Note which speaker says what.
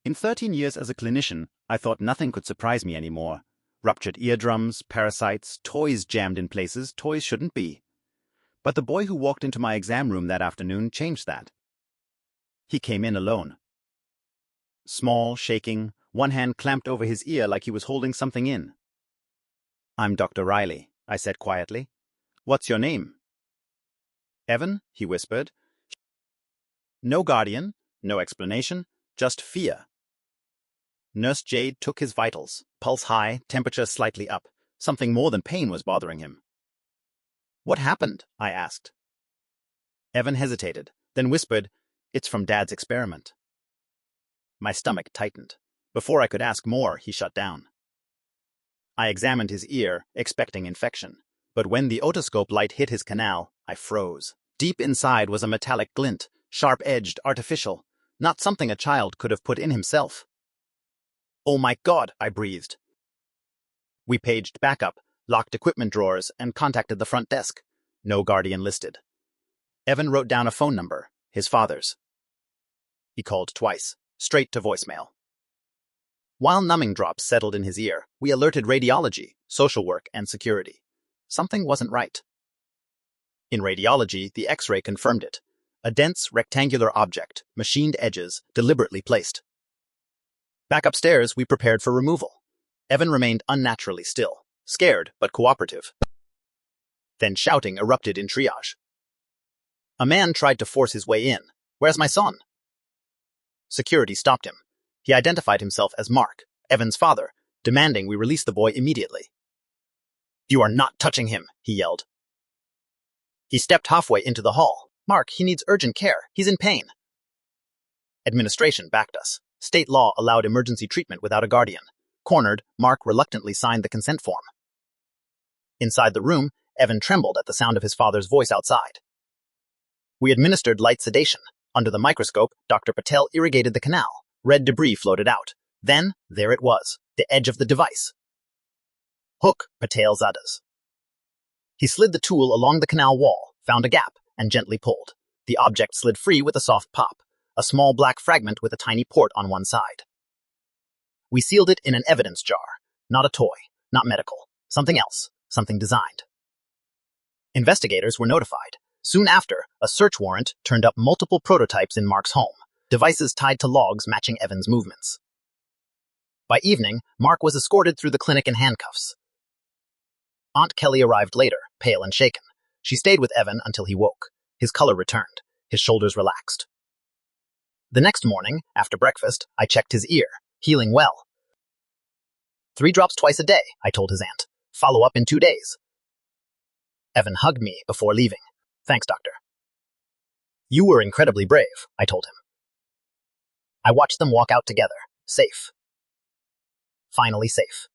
Speaker 1: In 13 years as a clinician, I thought nothing could surprise me anymore. Ruptured eardrums, parasites, toys jammed in places toys shouldn't be. But the boy who walked into my exam room that afternoon changed that. He came in alone. Small, shaking, one hand clamped over his ear like he was holding something in. "I'm Dr. Riley," I said quietly. "What's your name?" "Evan," he whispered. No guardian, no explanation, just fear. Nurse Jade took his vitals, pulse high, temperature slightly up. Something more than pain was bothering him. "What happened?" I asked. Evan hesitated, then whispered, "It's from Dad's experiment." My stomach tightened. Before I could ask more, he shut down. I examined his ear, expecting infection. But when the otoscope light hit his canal, I froze. Deep inside was a metallic glint, sharp-edged, artificial, not something a child could have put in himself. "Oh my God," I breathed. We paged backup, locked equipment drawers, and contacted the front desk. No guardian listed. Evan wrote down a phone number, his father's. He called twice, straight to voicemail. While numbing drops settled in his ear, we alerted radiology, social work, and security. Something wasn't right. In radiology, the X-ray confirmed it. A dense, rectangular object, machined edges, deliberately placed. Back upstairs, we prepared for removal. Evan remained unnaturally still, scared but cooperative. Then shouting erupted in triage. A man tried to force his way in. "Where's my son?" Security stopped him. He identified himself as Mark, Evan's father, demanding we release the boy immediately. "You are not touching him," he yelled. He stepped halfway into the hall. "Mark, he needs urgent care. He's in pain." Administration backed us. State law allowed emergency treatment without a guardian. Cornered, Mark reluctantly signed the consent form. Inside the room, Evan trembled at the sound of his father's voice outside. We administered light sedation. Under the microscope, Dr. Patel irrigated the canal. Red debris floated out. Then, there it was, the edge of the device. "Hook, Patel Zadas." He slid the tool along the canal wall, found a gap, and gently pulled. The object slid free with a soft pop, a small black fragment with a tiny port on one side. We sealed it in an evidence jar. Not a toy, not medical. Something else, something designed. Investigators were notified. Soon after, a search warrant turned up multiple prototypes in Mark's home, devices tied to logs matching Evan's movements. By evening, Mark was escorted through the clinic in handcuffs. Aunt Kelly arrived later, pale and shaken. She stayed with Evan until he woke. His color returned. His shoulders relaxed. The next morning, after breakfast, I checked his ear, healing well. 3 drops twice a day, I told his aunt. Follow up in 2 days. Evan hugged me before leaving. "Thanks, doctor." "You were incredibly brave," I told him. I watched them walk out together, safe. Finally safe.